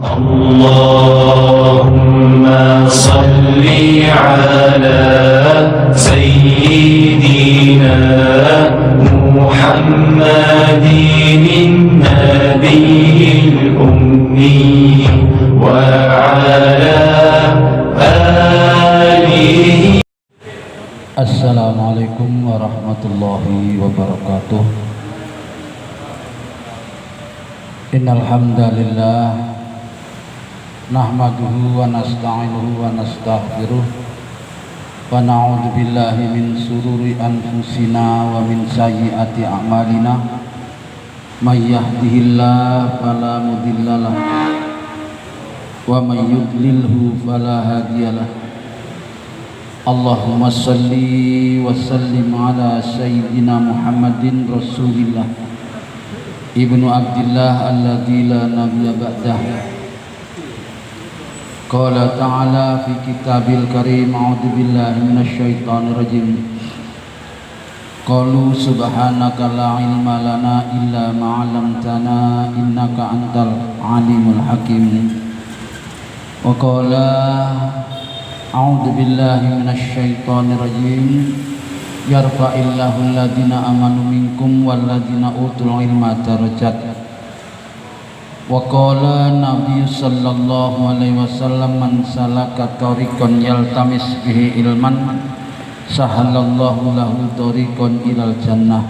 Allahumma salli ala sayyidina Muhammadin nabiyil ummi wa ala alihi. Assalamualaikum warahmatullahi wabarakatuh. Innal hamdalillah nahmaduhu wa nasta'inuhu wa nastaghfiruh wa na'udzu billahi min sururi anfusina wa min sayyiati a'malina may yahdihillahu fala mudhillalah wa may yudlilhu fala hadiyalah. Allahumma salli wa sallim ala sayyidina Muhammadin rasulillah ibnu Abdillah alladzi la nabiyya ba'dah. Qala ta'ala fi kitabil karim, a'udzu billahi minasyaitonir rajim. Qalu subhanaka la ilma lana illa ma 'allamtana innaka antal alimul hakim. Wa qala a'udzu billahi minasyaitonir rajim. Yarfa'illahu alladhina amanu minkum walladhina utul ilma darajat. Wa qala Nabi sallallahu alaihi wasallam man salaka tariqan yaltamis bihi ilman sahalallahu lahu tariqan ilal jannah.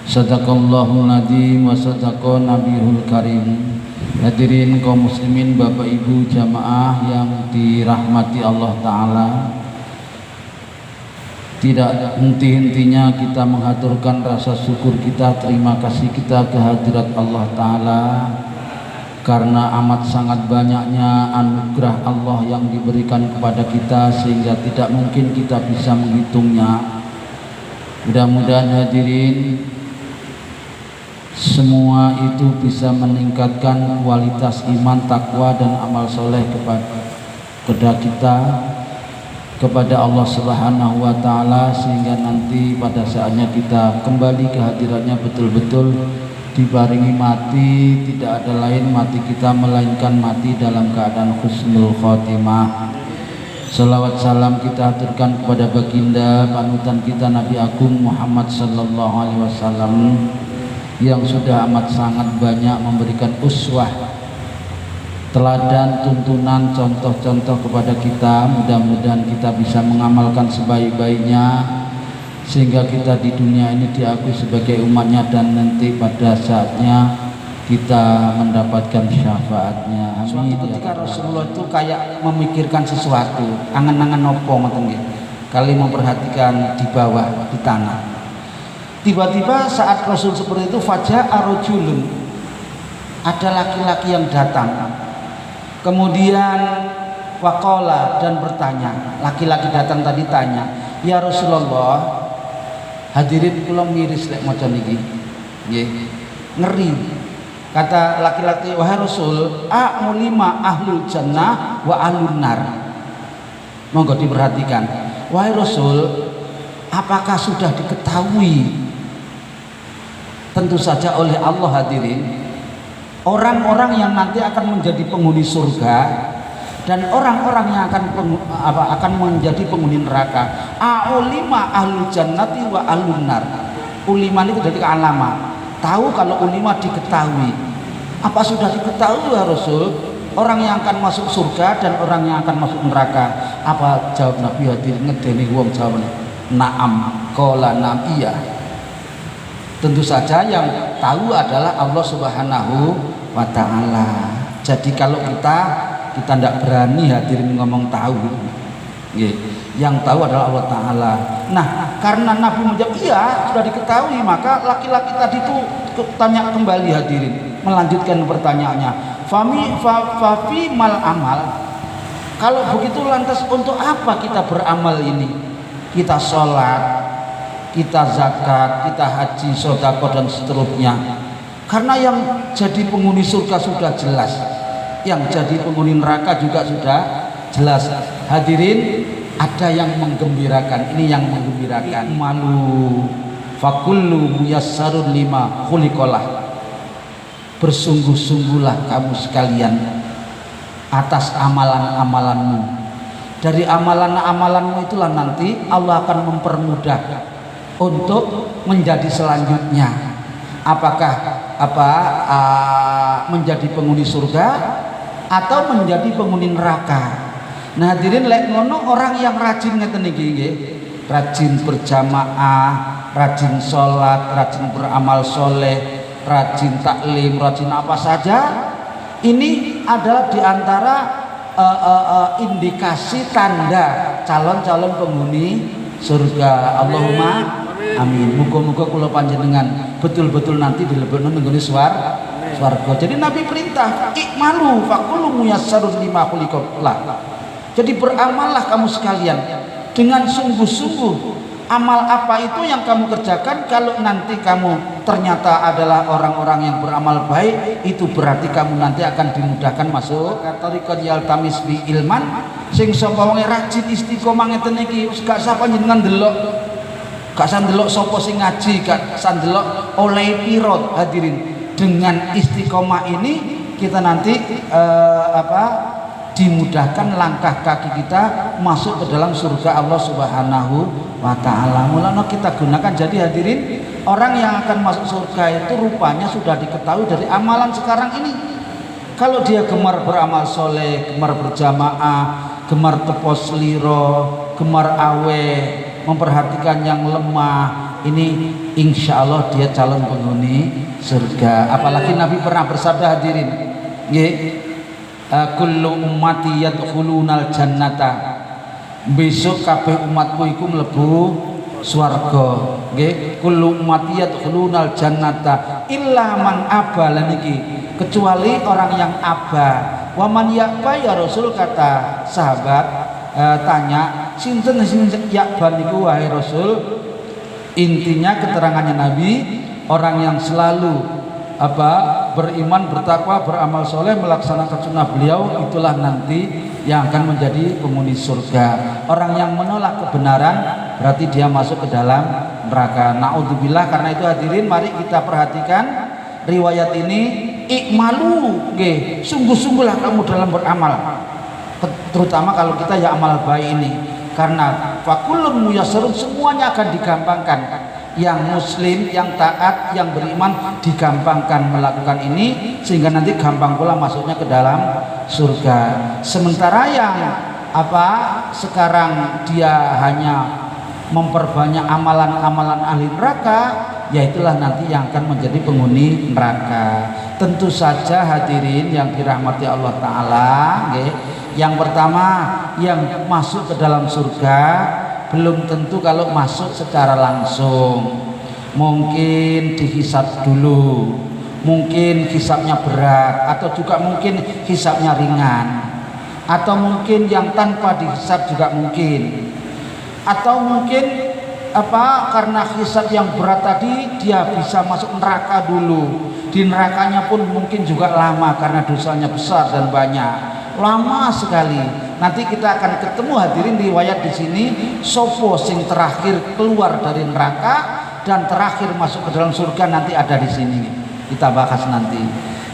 Sadaqallahul adzim wa sadaqa nabiyul karim. Hadirin kaum muslimin, Bapak Ibu jamaah yang dirahmati Allah taala, tidak henti-hentinya kita mengaturkan rasa syukur kita, terima kasih kita kehadirat Allah taala karena amat sangat banyaknya anugerah Allah yang diberikan kepada kita sehingga tidak mungkin kita bisa menghitungnya. Mudah-mudahan hadirin semua itu bisa meningkatkan kualitas iman, takwa dan amal soleh kepada kita, kepada Allah Subhanahu wa taala, sehingga nanti pada saatnya kita kembali ke hadiratnya betul-betul dibaringi mati, tidak ada lain mati kita melainkan mati dalam keadaan husnul khotimah. Salawat salam kita aturkan kepada baginda panutan kita Nabi Agung Muhammad sallallahu alaihi wasallam yang sudah amat sangat banyak memberikan uswah, teladan, tuntunan, contoh-contoh kepada kita. Mudah-mudahan kita bisa mengamalkan sebaik-baiknya sehingga kita di dunia ini diakui sebagai umatnya dan nanti pada saatnya kita mendapatkan syafaatnya. Amin. Ketika Rasulullah itu kayak memikirkan sesuatu, angan-angan nopo ngoten nggih. Kali memperhatikan di bawah, di tanah. Tiba-tiba saat Rasul seperti itu, faja'a rajulun, ada laki-laki yang datang. Kemudian waqala, dan bertanya. Laki-laki datang tadi tanya, "Ya Rasulullah," hadirin kula miris lek maca niki. Nggih. Ngeri. Kata laki-laki, "Wahai Rasul, a'ulima ahlul jannah wa ahlun nar." Monggo diperhatikan. Wahai Rasul, apakah sudah diketahui tentu saja oleh Allah hadirin orang-orang yang nanti akan menjadi penghuni surga dan orang-orang yang akan menjadi penghuni neraka? A'ulima ahlul jannati wa ahlun nar. Ulima itu dari alama, tahu kalau ulima diketahui. Apa sudah diketahui ya Rasul orang yang akan masuk surga dan orang yang akan masuk neraka? Apa jawab Nabi hadirin? Ngedeni wong jawab, na'am, qala na'am, iya. Tentu saja yang tahu adalah Allah Subhanahu wa taala. Jadi kalau kita tidak berani hadirin ngomong tahu, yang tahu adalah Allah taala. Nah, karena Nabi menjawab iya sudah diketahui, maka laki-laki tadi itu tanya kembali hadirin, melanjutkan pertanyaannya. Fafi mal amal. Kalau begitu lantas untuk apa kita beramal ini? Kita sholat, kita zakat, kita haji, sedekah dan seterusnya. Karena yang jadi penghuni surga sudah jelas, yang jadi penghuni neraka juga sudah jelas. Hadirin, ada yang menggembirakan. Ini yang menggembirakan. Malu fakullu muyassarun lima khuliqalah. Bersungguh-sungguhlah kamu sekalian atas amalan-amalanmu. Dari amalan-amalanmu itulah nanti Allah akan mempermudah untuk menjadi selanjutnya. Apakah menjadi penghuni surga atau menjadi penghuni neraka. Nah hadirin lek ngono orang yang rajin ngeten iki nggih, rajin berjamaah, rajin sholat, rajin beramal soleh, rajin taklim, rajin apa saja, ini adalah diantara indikasi tanda calon-calon penghuni surga. Allahumma amin. Muga-muga kula panjenengan betul-betul nanti dilebokno nggone swarga. Jadi Nabi perintah, ikmalu faqulu muyassarun lima khuliqallah. Jadi beramallah kamu sekalian dengan sungguh-sungguh. Amal apa itu yang kamu kerjakan? Kalau nanti kamu ternyata adalah orang-orang yang beramal baik, itu berarti kamu nanti akan dimudahkan masuk tariqat yaltamis bi ilman. Sing sapa wong rajin istiqomah ngeten iki wis gak sapa jenengan delok. Gak sandelok sapa sing ngaji, gak sandelok oleh piro. Hadirin, dengan istiqomah ini kita nanti dimudahkan langkah kaki kita masuk ke dalam surga Allah Subhanahu wa taala. Mulanya kita gunakan. Jadi hadirin, orang yang akan masuk surga itu rupanya sudah diketahui dari amalan sekarang ini. Kalau dia gemar beramal soleh, gemar berjamaah, gemar tepos liro, gemar awe, memperhatikan yang lemah, ini insya Allah dia calon penghuni surga. Apalagi Nabi pernah bersabda hadirin, kullu ummati yadkhulunal jannata, besok kabeh umatku iku mlebu swarga. Nggih, kullu ummati yadkhulunal jannata illa man aba, lan iki kecuali orang yang aba. Wa man ya'ba ya Rasul, kata sahabat tanya, sinten sing ya'ba niku wahai Rasul? Intinya keterangannya Nabi, orang yang selalu beriman, bertakwa, beramal soleh, melaksanakan sunnah beliau, itulah nanti yang akan menjadi penghuni surga. Orang yang menolak kebenaran berarti dia masuk ke dalam neraka. Naudzubillah. Karena itu hadirin, mari kita perhatikan riwayat ini. Ikmalu, sungguh-sungguhlah kamu dalam beramal, terutama kalau kita ya amal baik ini. Karena fakulun muyassarun, semuanya akan digampangkan. Yang muslim, yang taat, yang beriman digampangkan melakukan ini, sehingga nanti gampang pula masuknya ke dalam surga. Sementara yang sekarang dia hanya memperbanyak amalan-amalan ahli neraka, yaitulah nanti yang akan menjadi penghuni neraka. Tentu saja hadirin yang dirahmati Allah Ta'ala, yang pertama yang masuk ke dalam surga belum tentu kalau masuk secara langsung, mungkin dihisab dulu, mungkin hisabnya berat, atau juga mungkin hisabnya ringan, atau mungkin yang tanpa dihisab juga mungkin, atau mungkin karena hisab yang berat tadi dia bisa masuk neraka dulu. Di nerakanya pun mungkin juga lama karena dosanya besar dan banyak, lama sekali. Nanti kita akan ketemu hadirin riwayat di sini, sopo sing terakhir keluar dari neraka dan terakhir masuk ke dalam surga, nanti ada di sini, kita bahas nanti.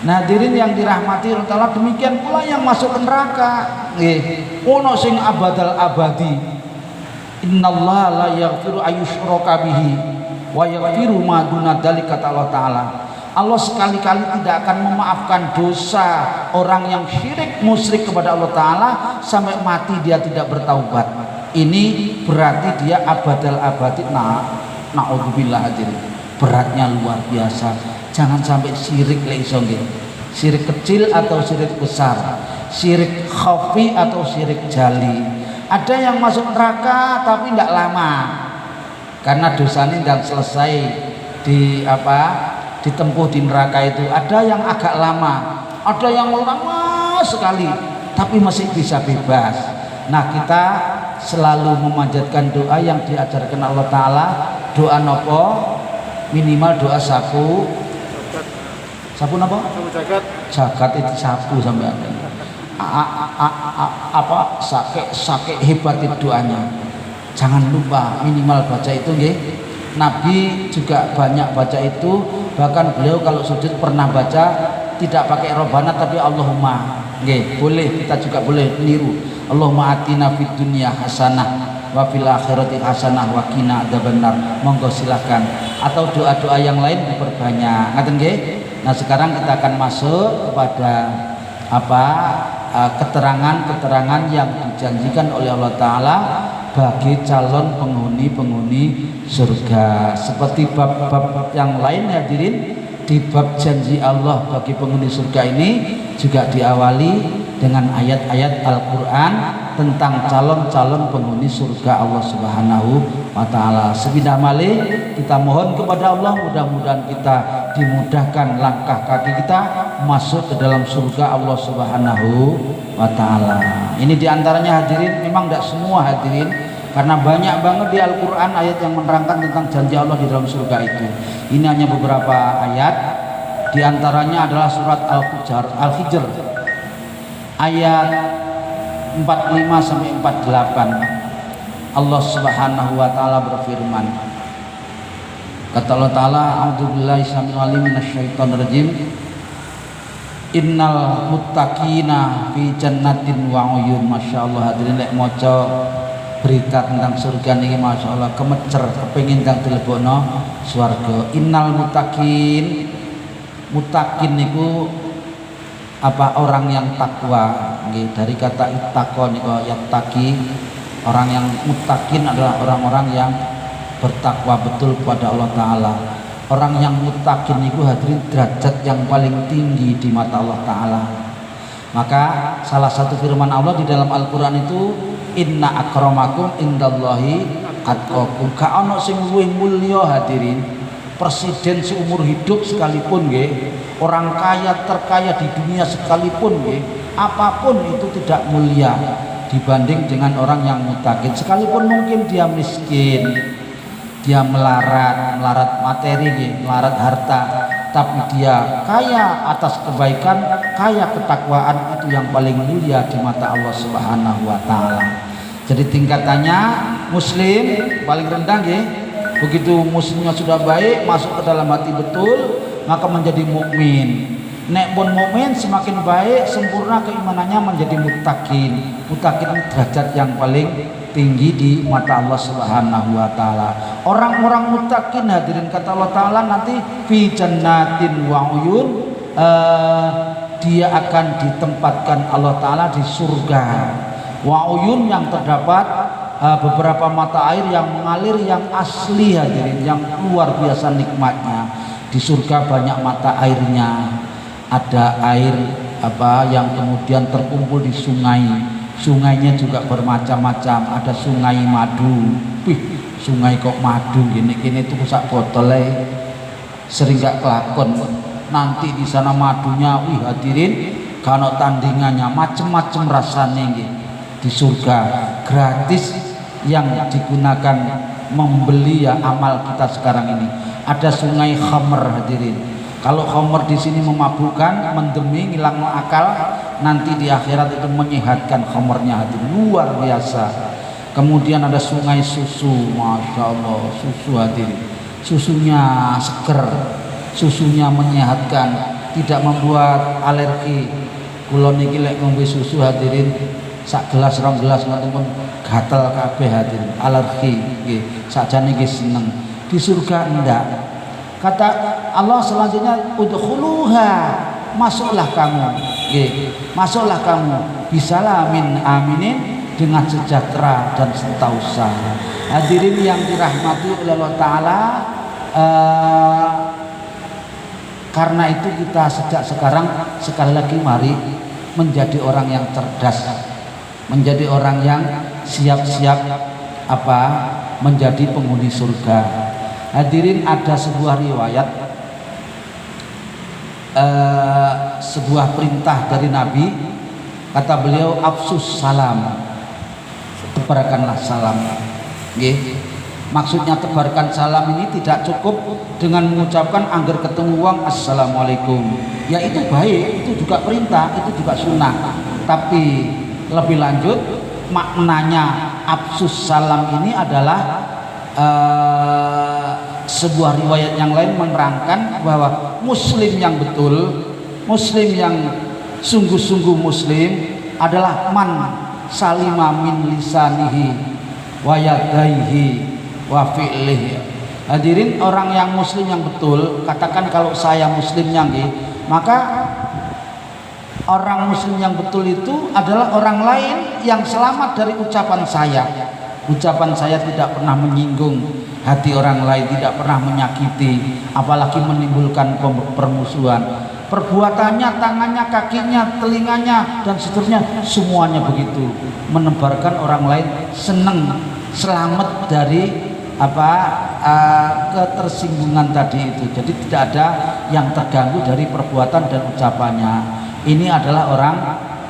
Nah hadirin yang dirahmati Allah Ta'ala, demikian pula yang masuk ke neraka. Ono sing abadal abadi, innallaha la yaghfiru ayyushraka bihi wa yaghfiru ma duna dzalika, kata Allah Ta'ala. Allah sekali-kali tidak akan memaafkan dosa orang yang syirik musyrik kepada Allah Ta'ala sampai mati dia tidak bertaubat. Ini berarti dia abadal abadi. Na'udzubillah hadirin, beratnya luar biasa. Jangan sampai syirik iso nggih. Syirik kecil atau syirik besar, syirik khafi atau syirik jali. Ada yang masuk neraka tapi tidak lama karena dosanya tidak selesai ditempuh di neraka itu. Ada yang agak lama, ada yang lama sekali tapi masih bisa bebas. Nah kita selalu memanjatkan doa yang diajarkan Allah Ta'ala. Doa nopo? Minimal doa sapu nopo? Jagat itu sapu sampai ada. Sakit hebat itu doanya. Jangan lupa minimal baca itu nggih. Nabi juga banyak baca itu. Bahkan beliau kalau sujud pernah baca tidak pakai Robbana tapi Allahumma. Nggih, boleh, kita juga boleh niru. Allahumma atina fid dunya hasanah wa fil akhirati hasanah wa qina adzabannar. Monggo silakan. Atau doa-doa yang lain diperbanyak. Ngaten nggih? Nah, sekarang kita akan masuk kepada keterangan-keterangan yang dijanjikan oleh Allah Ta'ala bagi calon penghuni surga. Seperti bab-bab yang lain hadirin, di bab janji Allah bagi penghuni surga ini juga diawali dengan ayat-ayat Al-Quran tentang calon-calon penghuni surga Allah Subhanahu wa Ta'ala. Sebidah malih kita mohon kepada Allah, mudah-mudahan kita dimudahkan langkah kaki kita masuk ke dalam surga Allah Subhanahu wa Ta'ala. Ini diantaranya hadirin, memang tidak semua hadirin, karena banyak banget di Al-Quran ayat yang menerangkan tentang janji Allah di dalam surga itu. Ini hanya beberapa ayat, diantaranya adalah surat Al-Hijr ayat 45 sampai 48. Allah Subhanahu wa Ta'ala berfirman, kata Allah Ta'ala, a'udzubillahi samil alim minasyaitonir rajim, innal muttaqina fi jannatin wa uyun. Masyaallah hadirin, lek maca berita tentang surga niki masyaallah kemecer kepengin kang dilebokno swarga. Innal muttaqin, muttaqin niku orang yang takwa nggih, dari kata ittaqo niku yattaqi. Orang yang muttaqin adalah orang-orang yang bertakwa betul kepada Allah Ta'ala. Orang yang muttaqin itu hadirin derajat yang paling tinggi di mata Allah Ta'ala. Maka salah satu firman Allah di dalam Al-Quran itu, inna akramakum indallahi atqakum. Ka ono sing luwih mulya hadirin, presiden seumur hidup sekalipun nggih, orang kaya terkaya di dunia sekalipun nggih, apapun itu tidak mulia dibanding dengan orang yang muttaqin. Sekalipun mungkin dia miskin, dia melarat materi, melarat harta, tapi dia kaya atas kebaikan, kaya ketakwaan, itu yang paling mulia di mata Allah Subhanahu wa Ta'ala. Jadi tingkatannya muslim paling rendah nggih. Begitu muslimnya sudah baik, masuk ke dalam hati betul, maka menjadi mukmin. Nek pun mukmin semakin baik, sempurna keimanannya, menjadi muttaqin. Muttaqin derajat yang paling tinggi di mata Allah Subhanahu wa Ta'ala. Orang-orang muttaqin hadirin kata Allah Ta'ala nanti fi jannatin wa uyun, dia akan ditempatkan Allah Ta'ala di surga. Wa uyun yang terdapat beberapa mata air yang mengalir, yang asli hadirin, yang luar biasa nikmatnya. Di surga banyak mata airnya. Ada air yang kemudian terkumpul di sungai. Sungainya juga bermacam-macam. Ada sungai madu. Wih, sungai kok madu gini-gini tuh sak botolnya sering gak kelakon. Nanti di sana madunya, wih hadirin, kalau tandingannya macem-macem rasanya di surga, gratis yang digunakan membeli ya amal kita sekarang ini. Ada sungai khamr hadirin. Kalau khamr di sini memabukkan, mendemi, ngilang akal, nanti di akhirat itu menyehatkan khamrnya hadirin, luar biasa. Kemudian ada sungai susu, masya Allah, susu hadirin, susunya seger, susunya menyehatkan, tidak membuat alergi. Kulo niki lek ngombe susu hadirin, sak gelas rong gelas ngoten pun gatel kabeh hadirin, alergi nggih. Sakjane nggih seneng. Di surga ndak. Kata Allah selanjutnya, udkhuluha, masuklah kamu nggih, masuklah kamu bisalamin aminin, dengan sejahtera dan sentausa. Hadirin yang dirahmati oleh Allah Ta'ala, karena itu kita sejak sekarang sekali lagi mari menjadi orang yang cerdas, menjadi orang yang siap-siap menjadi penghuni surga. Hadirin, ada sebuah riwayat, sebuah perintah dari Nabi, kata beliau, afsus salam, tebarkanlah salam. Nggih. Maksudnya tebarkan salam ini tidak cukup dengan mengucapkan angger ketemu wong assalamualaikum. Ya itu baik, itu juga perintah, itu juga sunnah. Tapi lebih lanjut, maknanya afsus salam ini adalah sebuah riwayat yang lain menerangkan bahwa muslim yang betul, muslim yang sungguh-sungguh muslim adalah man salima min lisanihi wa yadaihi wa fi'lihi. Hadirin, orang yang muslim yang betul, katakan kalau saya muslimnya nggih, maka orang muslim yang betul itu adalah orang lain yang selamat dari ucapan saya. Ucapan saya tidak pernah menyinggung hati orang lain, tidak pernah menyakiti, apalagi menimbulkan permusuhan. Perbuatannya, tangannya, kakinya, telinganya, dan seterusnya, semuanya begitu, menebarkan orang lain senang, selamat dari ketersinggungan tadi itu. Jadi tidak ada yang terganggu dari perbuatan dan ucapannya. Ini adalah orang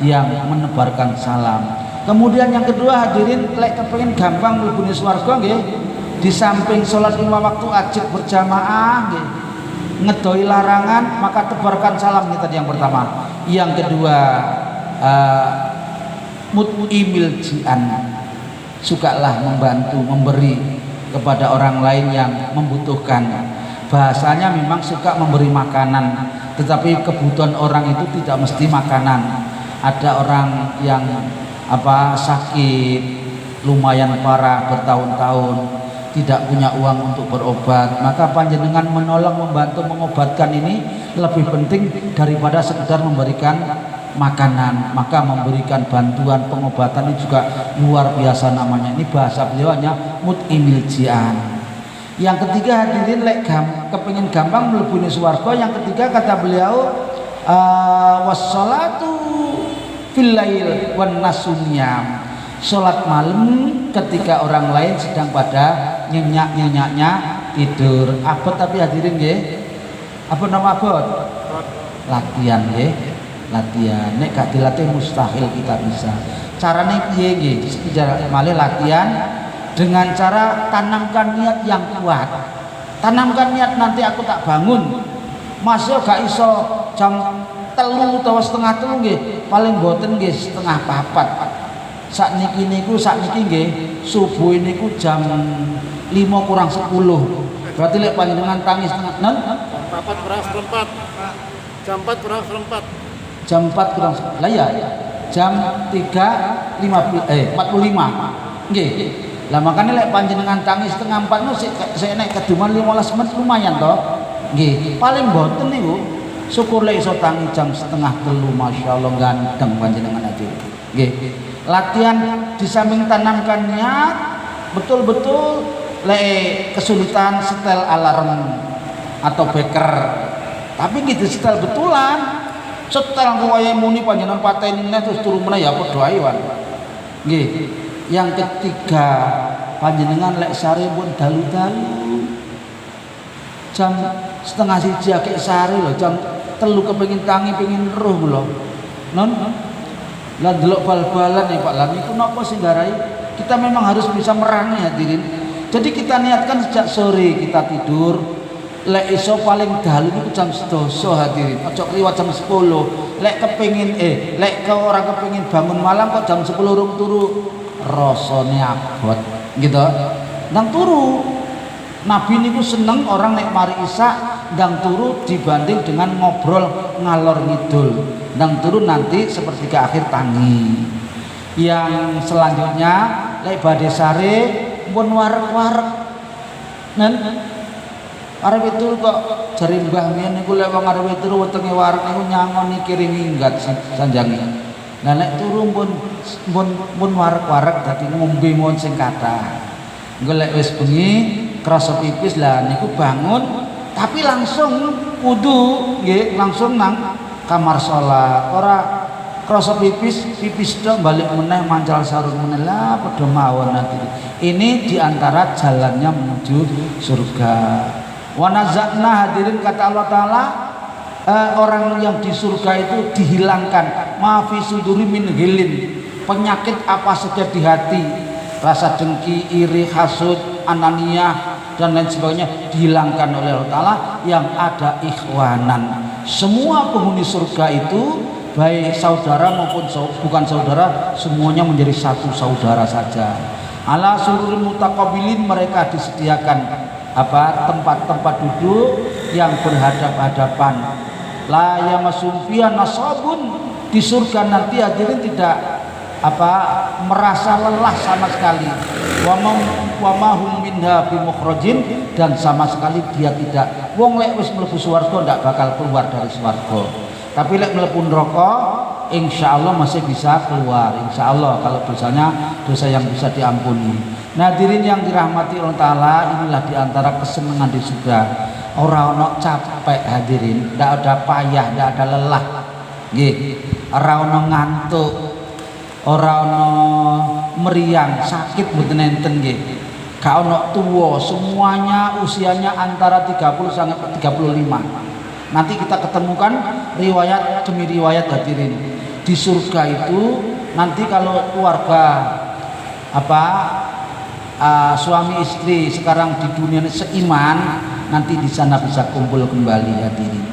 yang menebarkan salam. Kemudian yang kedua, hadirin, lek kepengin gampang mlebune swarga nggih, di samping sholat 5 waktu ajib berjamaah nggih, ngedoi larangan, maka tebarkan salam. Ini tadi yang pertama. Yang kedua, mut'imil ji'an, sukalah membantu, memberi kepada orang lain yang membutuhkan. Bahasanya memang suka memberi makanan, tetapi kebutuhan orang itu tidak mesti makanan. Ada orang yang sakit lumayan parah bertahun-tahun, tidak punya uang untuk berobat, maka panjenengan menolong, membantu, mengobatkan ini lebih penting daripada sekedar memberikan makanan. Maka memberikan bantuan pengobatan ini juga luar biasa namanya. Ini bahasa beliau hanya mut'imil ji'an. Yang ketiga, hadirin, lek kepingin gampang mlebune swarga, yang ketiga kata beliau wassalatu fil lail wan nasumiyam, sholat malam ketika orang lain sedang pada nyenyak-nyenyaknya tidur. Abot tapi hadirin nggih, apa nama abot? Latihan nggih, latihan. Nek gak dilatih mustahil kita bisa. Carane piye nggih? Malih latihan dengan cara tanamkan niat yang kuat. Tanamkan niat, nanti aku tak bangun, masih gak iso jam 3 atau setengah 3 nggih, paling boten nggih setengah 4. Sakniki nggih subuh niku jam 5 kurang 10. Berarti lek panjenengan tangi setengah 4 kurang 4. Jam 4 kurang 4. Jam 4 kurang lah ya. Jam 3.45 nggih. Lah makanya lek panjenengan tangi setengah 4 no sik nek keduman 15 menit lumayan toh. Nggih, paling boten niku syukur lek iso tangi jam setengah 3, masyaallah ganteng panjenengan aja. Nggih. Latihan di samping tanamkan niat, betul-betul lek kesulitan setel alarm atau beker. Tapi gitu setel betulan. Setel kuwae muni panjenengan pateni terus turu meneh ya padha ae wan. Nggih. Yang ketiga, panjenengan lek sare pun dalu-dalu. Jam setengah 1 akeh sare lho, jam 3 kepengin tangi pengin roh lho. Non lah delok bal-balan ya Pak Lan niku napa sing garai? Kita memang harus bisa merangi hadirin. Jadi kita niatkan sejak sore kita tidur, lek iso paling dalu niku jam 12 hadirin. Aja kliwat jam 10. Lek kepengin lek ke orang kepengin bangun malam kok jam 10 urung turu, rasane abot gitu. Nang turu. Nabi niku seneng orang nek mari isya ndang turu dibanding dengan ngobrol ngalor ngidul. Ndang turu nanti sepertiga akhir tangi. Yang selanjutnya lek badhe sare pun warek-warek. Nen arep turu kok jari Mbah Mian niku lek wong arep turu wetenge warek niku nyangoni kiri minggat sanjange. Lah nek turu pun warek-warek dadi ngombe mon sing kathah. Engko lek wis bengi krasa pipis lah niku bangun tapi langsung wudu nggih, langsung nang kamar salat. Ora krasa pipis tok balik meneh mancal sarung meneh lah padha mawon nanti. Ini diantara jalannya menuju surga. Wa nazakna hadirin kata Allah Taala, orang yang di surga itu dihilangkan ma fi suduri min hilin, penyakit apa saja di hati, rasa dengki, iri, hasud, ananiyah dan lain sebagainya dihilangkan oleh Allah Ta'ala. Yang ada ikhwanan, semua penghuni surga itu baik saudara maupun bukan saudara, semuanya menjadi satu saudara saja. Ala sururi mutaqabilin, mereka disediakan tempat-tempat duduk yang berhadap-hadapan. la yamassum fiha nasabun, di surga nanti hadirin tidak merasa lelah sama sekali, wa ma hum minha bimukhrajin, dan sama sekali dia tidak, wong lek wis mlebu swarga ndak bakal keluar dari swarga, tapi lek mlebu neraka insyaallah masih bisa keluar, insyaallah, kalau dosanya dosa yang bisa diampuni. Nah, hadirin yang dirahmati Allah Ta'ala, inilah diantara kesenangan di surga. Ora ono capek hadirin, ndak ada payah, ndak ada lelah, nggih. Ora ono ngantuk, ora ono meriang, sakit mboten enten nggih. Gak ono tuwa, semuanya usianya antara 30 sampai 35. Nanti kita ketemukan riwayat demi riwayat hadirin. Di surga itu nanti kalau keluarga suami istri sekarang di dunia ini seiman, nanti di sana bisa kumpul kembali hadirin.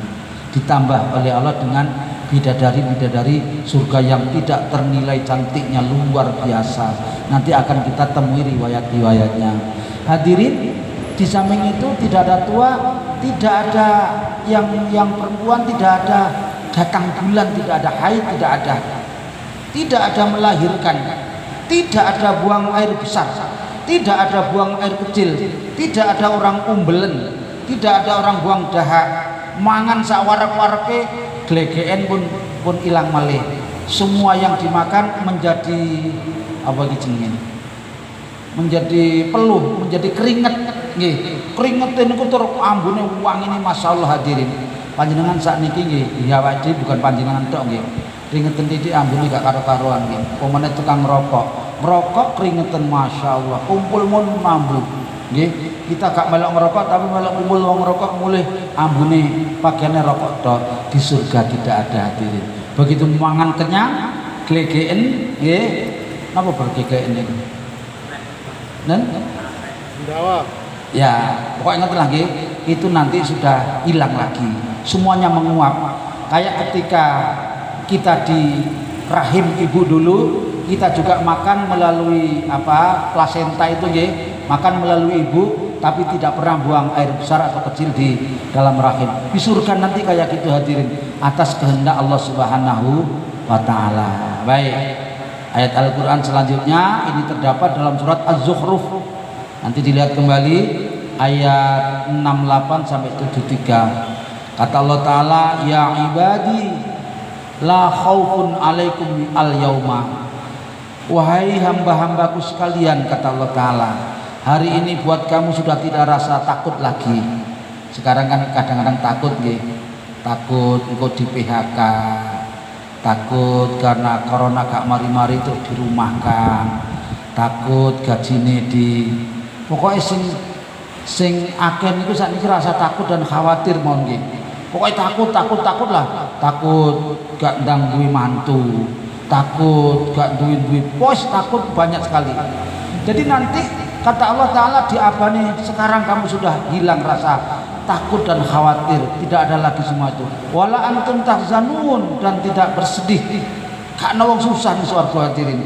Ditambah oleh Allah dengan bidadari-bidadari surga yang tidak ternilai cantiknya, luar biasa. Nanti akan kita temui riwayat-riwayatnya. Hadirin, di samping itu tidak ada tua, tidak ada yang perempuan, tidak ada datang bulan, tidak ada haid, tidak ada melahirkan, tidak ada buang air besar, tidak ada buang air kecil, tidak ada orang umbelen, tidak ada orang buang dahak, mangan sak warak-warake, glegeen pun ilang malih. Semua yang dimakan menjadi menjadi peluh, menjadi keringet nggih. Keringet niku tur ambune wangine masyaallah hadirin. Panjenengan sakniki nggih, ya wadi bukan panjenengan tok nggih. Keringetan titik ambune gak karo-karoan nggih. Pemene tukang ngerokok keringetan masyaallah, kumpul mun mambu nggih. Kita gak melok ngerokok tapi melok kumpul wong ngerokok mulih ambune pakaiane rokok tok. Di surga tidak ada hadirin. Begitu mangan kenyang, glegeen nggih. Napa berglegeen niku? Nen? Ya, pokoknya ngerti lagi, itu nanti sudah hilang lagi, semuanya menguap. Kayak ketika kita di rahim ibu dulu, kita juga makan melalui plasenta itu ya, makan melalui ibu, tapi tidak pernah buang air besar atau kecil di dalam rahim. Di surga nanti kayak gitu hadirin, atas kehendak Allah Subhanahu wa Ta'ala. Baik, ayat Al-Quran selanjutnya ini terdapat dalam surat Az-Zukhruf. Nanti dilihat kembali ayat 68 sampai 73. Kata Allah Ta'ala, ya ibadi la khaufun alaikum al-yauma. Wahai hamba-hambaku sekalian, kata Allah Ta'ala, hari ini buat kamu sudah tidak rasa takut lagi. Sekarang kan kadang-kadang takut nggih. Takut engkau di PHK, takut karena corona gak mari-mari terus dirumahkan, takut gajine pokoknya sing akeh niku sakniki rasa takut dan khawatir mon nggih. Pokoke takut lah. Takut gak ndang duwe mantu, takut gak duwe pos, takut banyak sekali. Jadi nanti kata Allah Ta'ala diabani, sekarang kamu sudah hilang rasa takut dan khawatir, tidak ada lagi semua itu. Wala antum tahzanun, dan tidak bersedih. Karena wong susah nih swarga hadirin.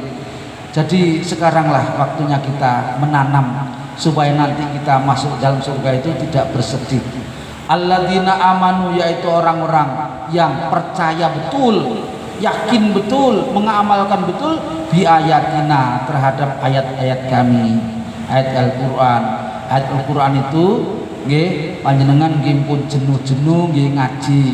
Jadi sekaranglah waktunya kita menanam supaya nanti kita masuk dalam surga itu tidak bersedih. Alladzina amanu, yaitu orang-orang yang percaya betul, yakin betul, mengamalkan betul bi ayatina, terhadap ayat-ayat kami, ayat Al-Qur'an. Ayat Al-Qur'an itu nggih panjenengan nggih pun jenuh-jenuh nggih ngaji.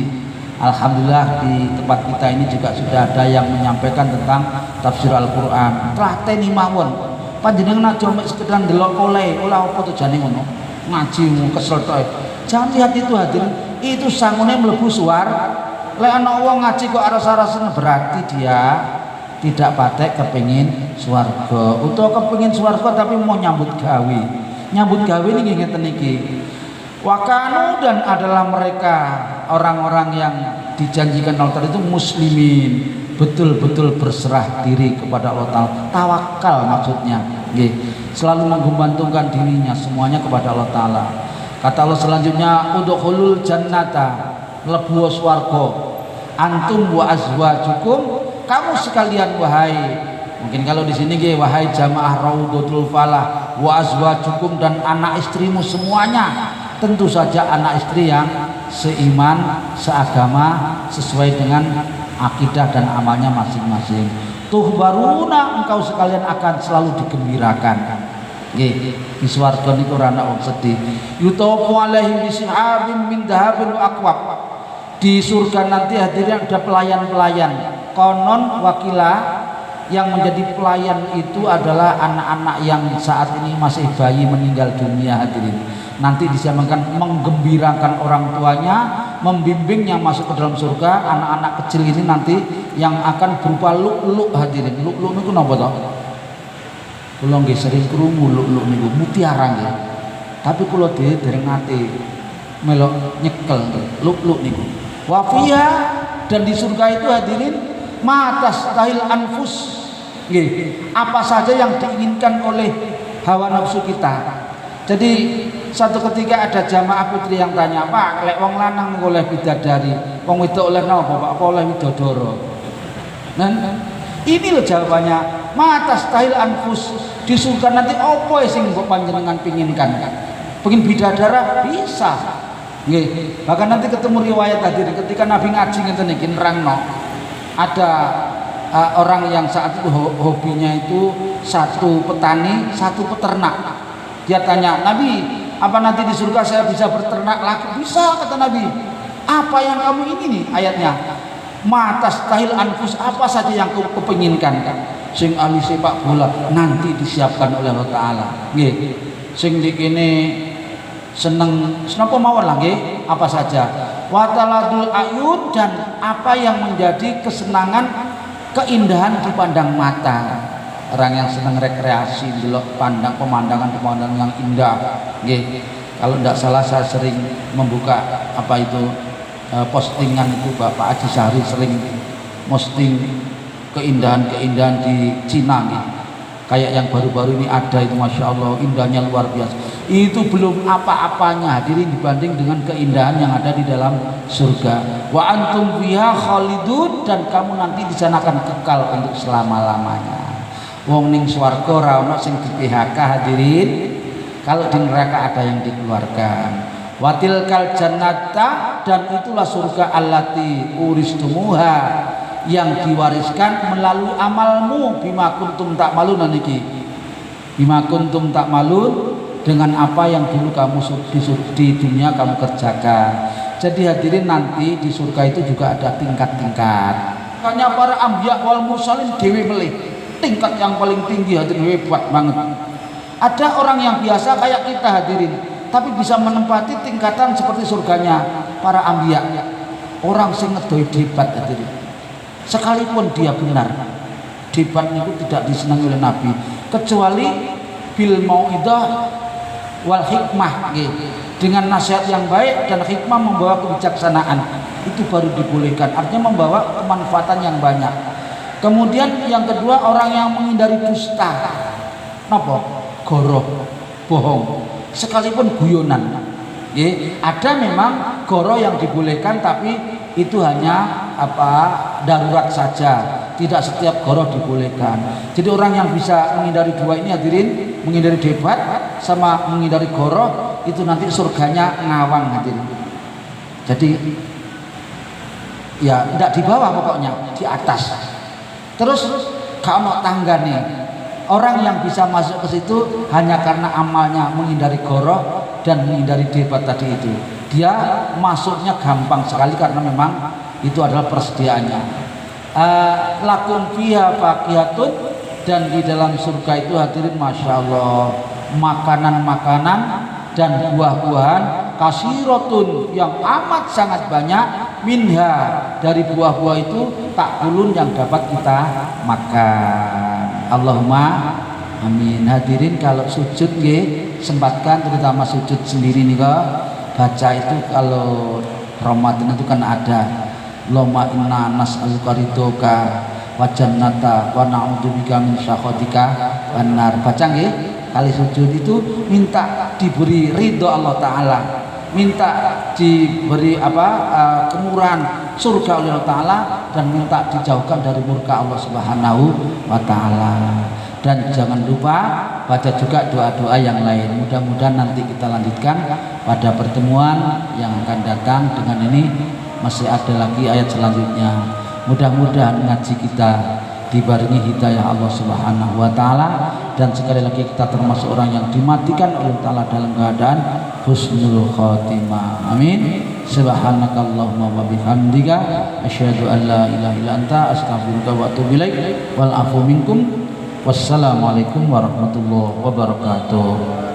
Alhamdulillah di tempat kita ini juga sudah ada yang menyampaikan tentang tafsir Al-Qur'an. Tlateni mawon. Panjenengan aja mek sekedar ndelok oleh apa tujane ngono. Ngaji kesel tok. Jangan lihat itu hadirin, itu sangune mlebu suar. Lek ana wong ngaji kok aras-arasen berarti dia tidak patek kepengin swarga. Utawa kepengin swarga tapi mau nyambut gawe. Nyambut gawe niki ngeten niki. Wakanu, dan adalah mereka orang-orang yang dijanjikan Allah itu muslimin, betul-betul berserah diri kepada Allah Ta'ala. Tawakal maksudnya, selalu menggantungkan dirinya semuanya kepada Allah Ta'ala. Kata Allah selanjutnya, udkhulul jannata, mlebu swarga, antum wa azwajukum, kamu sekalian wahai, mungkin kalau di sini wahai jamaah Raudhatul Falah, wa azwajukum, dan anak istrimu semuanya. Tentu saja anak istri yang seiman, seagama, sesuai dengan akidah dan amalnya masing-masing. Tuhbaruna, engkau sekalian akan selalu digembirakan. Nggih, di swarga niku ora ana wong sedih. Yutafu alaihim bisihabim min dhahabin wa aqwab. Di surga nanti hadirin ada pelayan-pelayan. Konon wakilah yang menjadi pelayan itu adalah anak-anak yang saat ini masih bayi meninggal dunia hadirin. Nanti disiapkan menggembirakan orang tuanya, membimbing yang masuk ke dalam surga. Anak-anak kecil ini nanti yang akan berupa lu'lu' hadirin. Lu'lu' niku napa to? Kula nggih sering krungu lu'lu' niku mutiara nggih. Tapi kula dhewe dereng nate melok nyekel lu'lu' niku. Wa fiha, dan di surga itu hadirin matas tahil anfus. Nggih, apa saja yang diinginkan oleh hawa nafsu kita. Jadi satu ketika ada jamaah putri yang tanya, "Pak, lek wong lanang oleh bidadari, wong wedok oleh napa, Pak? Apa oleh widodoro?" Nah, ini loh jawabannya. Matas tahil anfus. Di surga nanti apa sing mbok panjenengan pinginkan? Pengen bidadara bisa. Nggih, bahkan nanti ketemu riwayat tadi ketika Nabi ngaji ngeten iki nerangno. Ada orang yang saat itu hobinya itu satu petani, satu peternak. Dia tanya, "Nabi, apa nanti di surga saya bisa berternak lagi?" "Bisa," kata Nabi. "Apa yang kamu ingini?" Ayatnya, matas tahil anfus, apa saja yang kau kepinginkan. Sing ahli sepak bola nanti disiapkan oleh Allah Ta'ala. Nggih, sing dikene seneng senapa mawon lah nggih, apa saja. Wataladul ayun, dan apa yang menjadi kesenangan, keindahan dipandang mata. Orang yang senang rekreasi, delok pandang pemandangan yang indah. Nggih, kalau tidak salah saya sering membuka apa itu postingan itu, Bapak Haji Syahri sering posting keindahan-keindahan di Cina nih. Kayak yang baru-baru ini ada itu, Masya Allah, indahnya luar biasa. Itu belum apa-apanya hadirin dibanding dengan keindahan yang ada di dalam surga. Wa antum fiha khalidun, dan kamu nanti di sana akan kekal untuk selama-lamanya. Wong ning swarga ora ana sing di PHK hadirin. Kalau di neraka ada yang dikeluarkan. Watilkal jannata, dan itulah surga allati uristumuha, yang diwariskan melalui amalmu. Bima kuntum ta'malun niki. Bima kuntum ta'malun, dengan apa yang dulu kamu di dunia kamu kerjakan. Jadi hadirin nanti di surga itu juga ada tingkat-tingkat. Hanya para anbiya wal mursalin dewi melih. Tingkat yang paling tinggi hadirin, hebat banget. Ada orang yang biasa kayak kita hadirin, tapi bisa menempati tingkatan seperti surganya para anbiya. Orang sing ngedoi debat hadirin, sekalipun dia benar, debat itu tidak disenangi oleh Nabi, kecuali bil mau'idah wal hikmah, dengan nasihat yang baik dan hikmah membawa kebijaksanaan, itu baru dibolehkan, artinya membawa kemanfaatan yang banyak. Kemudian yang kedua, orang yang menghindari dusta, napa? Goroh, bohong, sekalipun guyonan. Ada memang goroh yang dibolehkan, tapi itu hanya darurat saja, tidak setiap goroh dibolehkan. Jadi orang yang bisa menghindari dua ini hadirin, menghindari debat sama menghindari goroh, itu nanti surganya ngawang hadirin. Jadi ya tidak di bawah, pokoknya di atas. Terus kalau tangga nih, orang yang bisa masuk ke situ hanya karena amalnya menghindari goroh dan menghindari debat tadi itu. Dia masuknya gampang sekali karena memang itu adalah persediaannya. Lakum fiha faqihatun, dan di dalam surga itu hadirin Masya Allah makanan-makanan dan buah-buahan kasiratun, yang amat sangat banyak, minha, dari buah-buah itu takulun, yang dapat kita makan. Allahumma amin. Hadirin kalau sujud nggih, sempatkan terutama sujud sendiri nih kok, baca itu kalau Ramadan itu kan ada Allahumma inna nas'aluka ridhoka wa jannata wa na'udzubika min sakhatika wan nar. Baca nggih, kali sujud itu minta diberi ridho Allah Ta'ala, minta diberi kemurahan surga oleh Allah Ta'ala, dan minta dijauhkan dari murka Allah Subhanahu wa Ta'ala. Dan jangan lupa baca juga doa-doa yang lain. Mudah-mudahan nanti kita lanjutkan pada pertemuan yang akan datang. Dengan ini masih ada lagi ayat selanjutnya. Mudah-mudahan ngaji kita dibarengi hidayah Allah Subhanahu wa taala, dan sekali lagi kita termasuk orang yang dimatikan oleh Allah dalam keadaan husnul khotimah. Amin. Subhanakallahumma wa bihamdika asyhadu an la ilaha illa anta astaghfiruka wa atubu ilaik wal afu minkum. Wassalamualaikum warahmatullahi wabarakatuh.